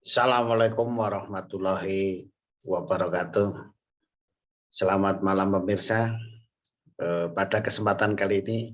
Assalamualaikum warahmatullahi wabarakatuh. Selamat malam pemirsa. Pada kesempatan kali ini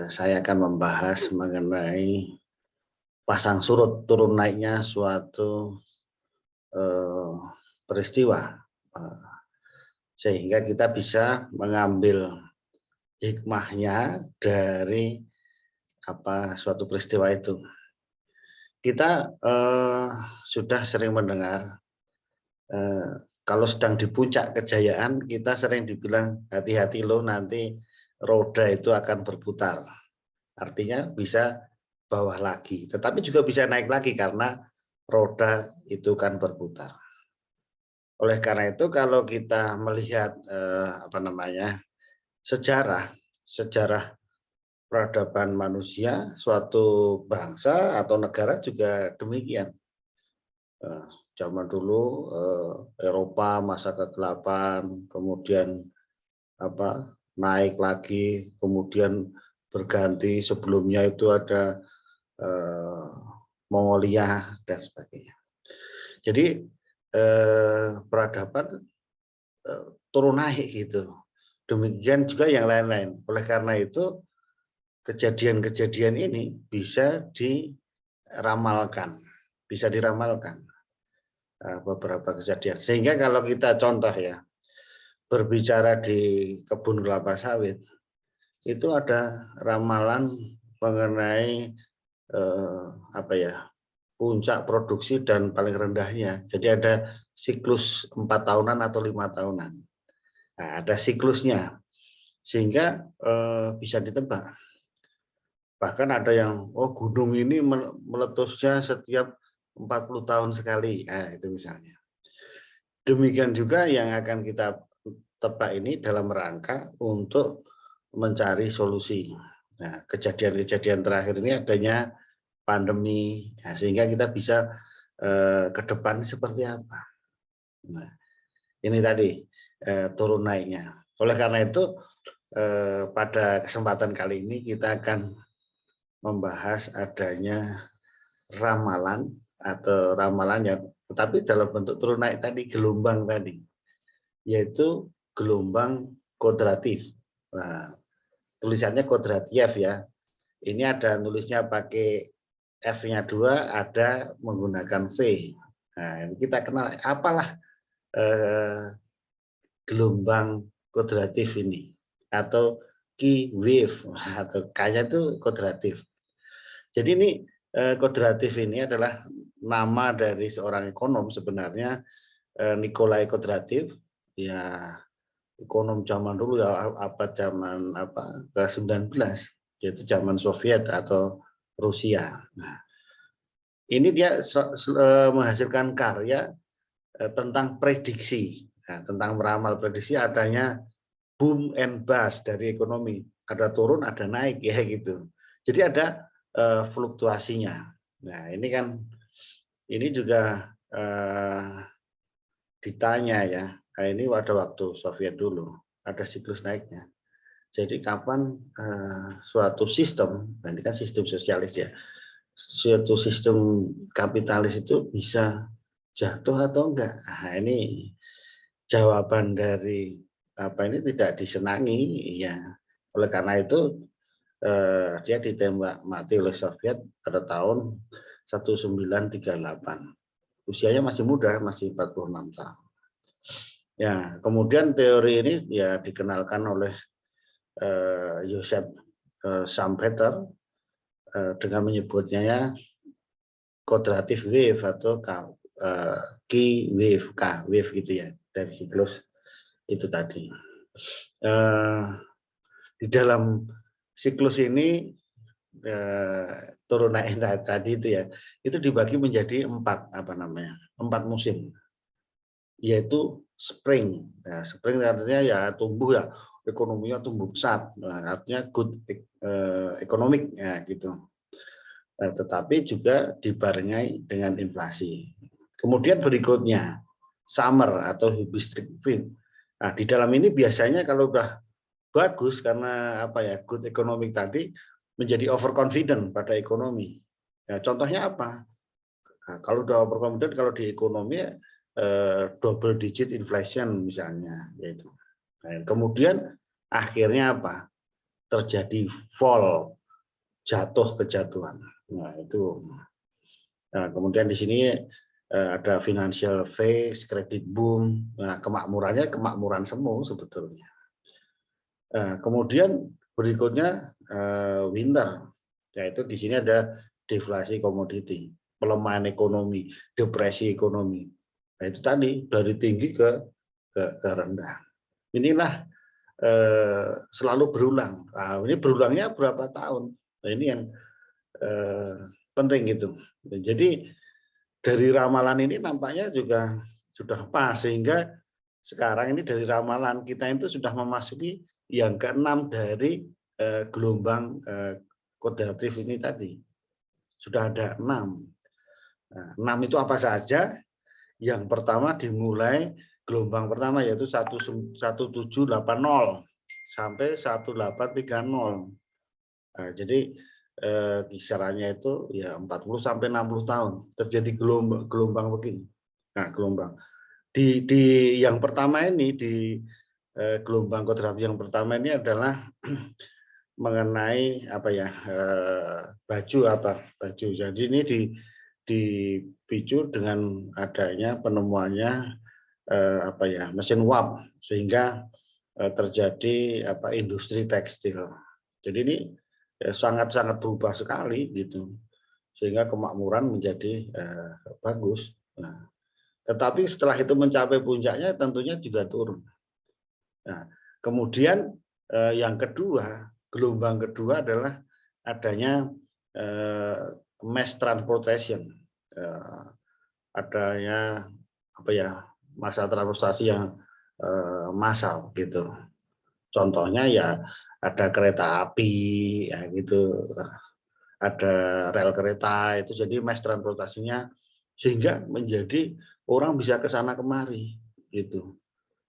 saya akan membahas mengenai pasang surut turun naiknya suatu peristiwa, sehingga kita bisa mengambil hikmahnya dari suatu peristiwa itu. Kita sudah sering mendengar kalau sedang di puncak kejayaan, kita sering dibilang hati-hati loh, nanti roda itu akan berputar. Artinya bisa bawah lagi, tetapi juga bisa naik lagi karena roda itu kan berputar. Oleh karena itu, kalau kita melihat sejarah peradaban manusia, suatu bangsa atau negara juga demikian. Zaman dulu Eropa masa kegelapan, kemudian naik lagi, kemudian berganti, sebelumnya itu ada Mongolia dan sebagainya. Jadi peradaban turun naik gitu. Demikian juga yang lain-lain. Oleh karena itu kejadian-kejadian ini bisa diramalkan, beberapa kejadian. Sehingga kalau kita contoh ya, berbicara di kebun kelapa sawit, itu ada ramalan mengenai puncak produksi dan paling rendahnya. Jadi ada siklus 4 tahunan atau 5 tahunan. Nah, ada siklusnya, sehingga bisa ditebak. Bahkan ada yang, gunung ini meletusnya setiap 40 tahun sekali. Nah, itu misalnya. Demikian juga yang akan kita tebak ini dalam rangka untuk mencari solusi. Nah, kejadian-kejadian terakhir ini adanya pandemi, sehingga kita bisa ke depan seperti apa. Nah, ini tadi turun naiknya. Oleh karena itu, pada kesempatan kali ini kita akan membahas adanya ramalan yang tetapi dalam bentuk turun naik tadi, gelombang tadi, yaitu gelombang kodratif. Nah, tulisannya kodratif ya. Ini ada nulisnya pakai F-nya 2, ada menggunakan V. Nah, kita kenal apalah gelombang kodratif ini, atau Q wave, atau K-nya itu kodratif. Jadi ini kodratif ini adalah nama dari seorang ekonom sebenarnya, Nikolai Kodratif, ya ekonom zaman dulu ya, zaman ke-19, yaitu zaman Soviet atau Rusia. Nah, ini dia menghasilkan karya tentang prediksi, tentang meramal prediksi adanya boom and bust dari ekonomi, ada turun ada naik ya gitu. Jadi ada fluktuasinya. Nah, ini juga ditanya ya. Nah, ini pada waktu Soviet dulu ada siklus naiknya. Jadi kapan suatu sistem, nah ini kan sistem sosialis ya, suatu sistem kapitalis itu bisa jatuh atau enggak? Nah, ini jawaban dari ini tidak disenangi ya. Oleh karena itu dia ditembak mati oleh Soviet pada tahun 1938. Usianya masih muda, masih 46 tahun. Ya, kemudian teori ini ya dikenalkan oleh Joseph Schumpeter dengan menyebutnya quadratic wave atau Q wave gitu ya, dari siklus itu tadi. Di dalam siklus ini turun naik tadi itu ya, itu dibagi menjadi empat musim, yaitu spring. Nah, spring artinya ya tumbuh ya, ekonominya tumbuh pesat, nah, artinya good economic ya gitu. Nah, tetapi juga dibarengi dengan inflasi. Kemudian berikutnya summer atau hibiscus spring. Nah, di dalam ini biasanya kalau udah bagus karena good economic tadi, menjadi overconfident pada ekonomi. Nah, contohnya apa? Nah, kalau udah over confident, kalau di ekonomi double digit inflation misalnya, yaitu. Nah, kemudian akhirnya apa? Terjadi fall, jatuh kejatuhan. Nah, itu. Nah, kemudian di sini ada financial phase, credit boom. Nah, kemakmurannya kemakmuran semu sebetulnya. Kemudian berikutnya winter, yaitu di sini ada deflasi komoditi, pelemahan ekonomi, depresi ekonomi. Nah, itu tadi dari tinggi ke rendah. Inilah selalu berulang. Nah, ini berulangnya berapa tahun? Nah, ini yang penting gitu. Jadi dari ramalan ini nampaknya juga sudah pas, sehingga sekarang ini dari ramalan kita itu sudah memasuki yang ke-6 dari gelombang kuadratif ini tadi. Sudah ada 6. Nah, 6 itu apa saja? Yang pertama dimulai gelombang pertama yaitu 1780 sampai 1830. Nah, jadi kisarannya itu ya 40 sampai 60 tahun terjadi gelombang begini. Nah, gelombang di yang pertama ini, di gelombang kuadratif yang pertama ini adalah mengenai apa ya, baju. Jadi ini dipicu dengan adanya penemuannya apa ya, mesin uap, sehingga terjadi apa, industri tekstil. Jadi ini sangat-sangat berubah sekali gitu, sehingga kemakmuran menjadi bagus. Nah, tetapi setelah itu mencapai puncaknya tentunya juga turun. Nah, kemudian yang kedua, gelombang kedua adalah adanya mass transportation, adanya apa ya, masa transportasi yang massal gitu. Contohnya ya ada kereta api, ya gitu, ada rel kereta, itu jadi mass transportasinya, sehingga menjadi orang bisa ke sana kemari gitu.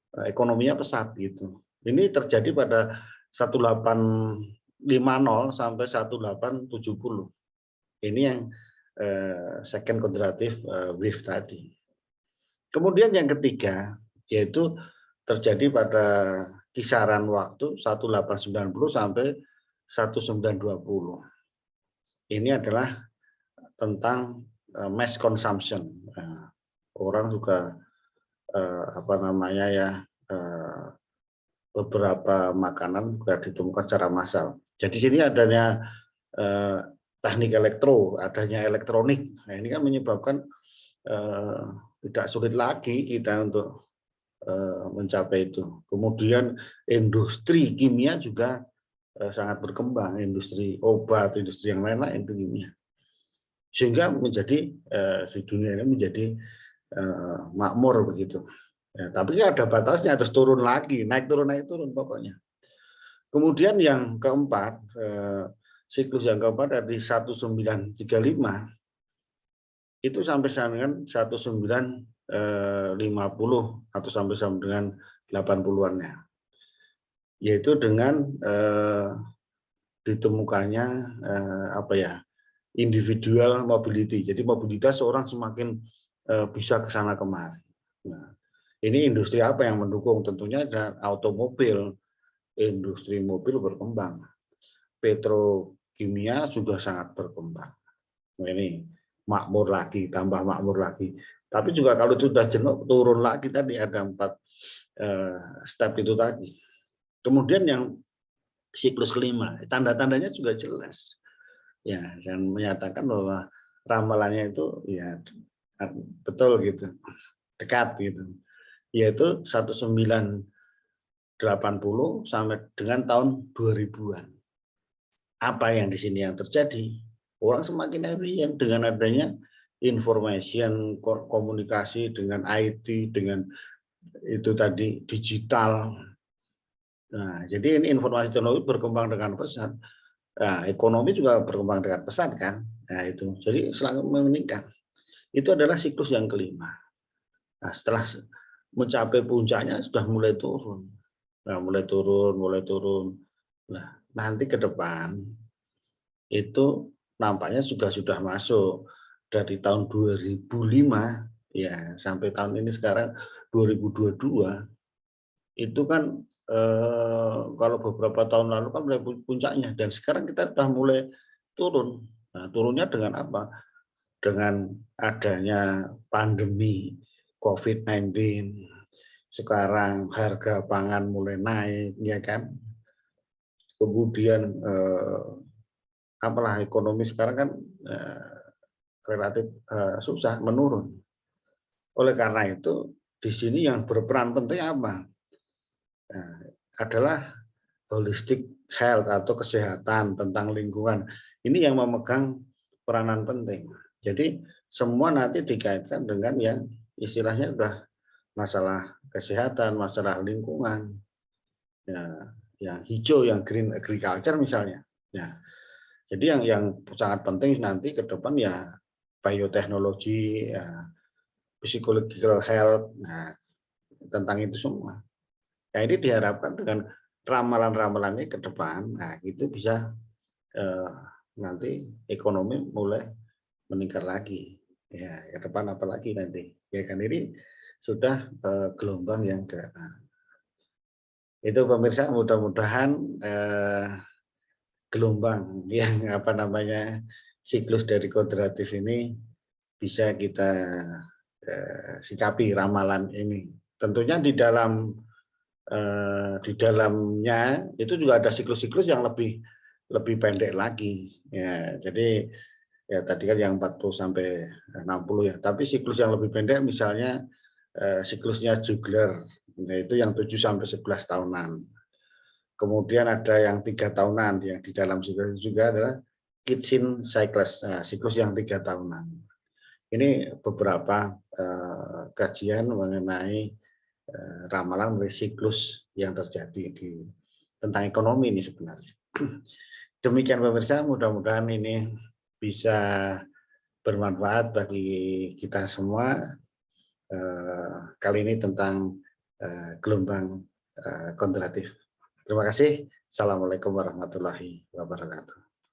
Ekonominya pesat gitu. Ini terjadi pada 1850 sampai 1870. Ini yang second quadrative wave tadi. Kemudian yang ketiga yaitu terjadi pada kisaran waktu 1890 sampai 1920. Ini adalah tentang mass consumption. Orang juga apa namanya ya, beberapa makanan juga ditemukan secara massal. Jadi sini adanya teknik elektro, adanya elektronik. Nah, ini kan menyebabkan tidak sulit lagi kita untuk mencapai itu. Kemudian industri kimia juga sangat berkembang, industri obat, industri yang lain-lain itu kimia. Sehingga menjadi di dunia ini menjadi makmur begitu. Ya, tapi ada batasnya, terus turun lagi, naik turun pokoknya. Kemudian yang keempat, siklus yang keempat dari 1935 itu sampai dengan 1950 atau sampai dengan 80-annya, yaitu dengan ditemukannya apa ya, individual mobility. Jadi mobilitas orang semakin bisa ke sana kemari. Nah, ini industri apa yang mendukung? Tentunya ada automobil, industri mobil berkembang, petrokimia juga sangat berkembang. Nah, ini makmur lagi, tambah makmur lagi. Tapi juga kalau itu sudah jenuh, turun lagi tadi, ada 4 step itu tadi. Kemudian yang siklus kelima, tanda-tandanya juga jelas. Ya, dan menyatakan bahwa ramalannya itu ya betul gitu, dekat gitu. Yaitu 1980 sampai dengan tahun 2000-an. Apa yang di sini yang terjadi? Orang semakin happy yang dengan adanya information, komunikasi dengan IT, dengan itu tadi digital. Nah, jadi ini informasi teknologi berkembang dengan pesat. Nah, ekonomi juga berkembang dengan pesat kan. Nah, itu. Jadi selalu meningkat. Itu adalah siklus yang kelima. Nah, setelah mencapai puncaknya sudah mulai turun. Nah, mulai turun. Nah, nanti ke depan itu nampaknya juga sudah masuk dari tahun 2005 ya sampai tahun ini sekarang 2022 itu kan kalau beberapa tahun lalu kan mulai puncaknya dan sekarang kita sudah mulai turun. Nah, turunnya dengan apa? Dengan adanya pandemi COVID-19. Sekarang harga pangan mulai naik, ya kan? Kemudian apalah ekonomi sekarang kan relatif susah menurun. Oleh karena itu, di sini yang berperan penting apa? Nah, adalah holistic health atau kesehatan tentang lingkungan. Ini yang memegang peranan penting. Jadi semua nanti dikaitkan dengan yang istilahnya sudah masalah kesehatan, masalah lingkungan, ya, yang hijau, yang green agriculture misalnya. Ya, jadi yang sangat penting nanti ke depan ya bioteknologi, ya, psychological health, nah, tentang itu semua. Nah, ini diharapkan dengan ramalan-ramalan ini ke depan, nah itu bisa nanti ekonomi mulai meningkat lagi. Ya, ke depan apalagi nanti. Ya kan ini sudah gelombang yang ke itu pemirsa mudah-mudahan gelombang yang apa namanya siklus dari kodratif ini bisa kita sikapi ramalan ini. Tentunya di dalamnya itu juga ada siklus-siklus yang lebih pendek lagi. Ya, jadi ya tadi kan yang 40 sampai 60 ya, tapi siklus yang lebih pendek misalnya siklusnya Jugler, yaitu yang 7 sampai 11 tahunan. Kemudian ada yang 3 tahunan, yang di dalam siklus juga adalah Kitchin Cycles, siklus yang 3 tahunan. Ini beberapa kajian mengenai ramalan dari siklus yang terjadi tentang ekonomi ini sebenarnya. Demikian pemirsa, mudah-mudahan ini bisa bermanfaat bagi kita semua. Kali ini tentang gelombang kontradiktif. Terima kasih. Assalamualaikum warahmatullahi wabarakatuh.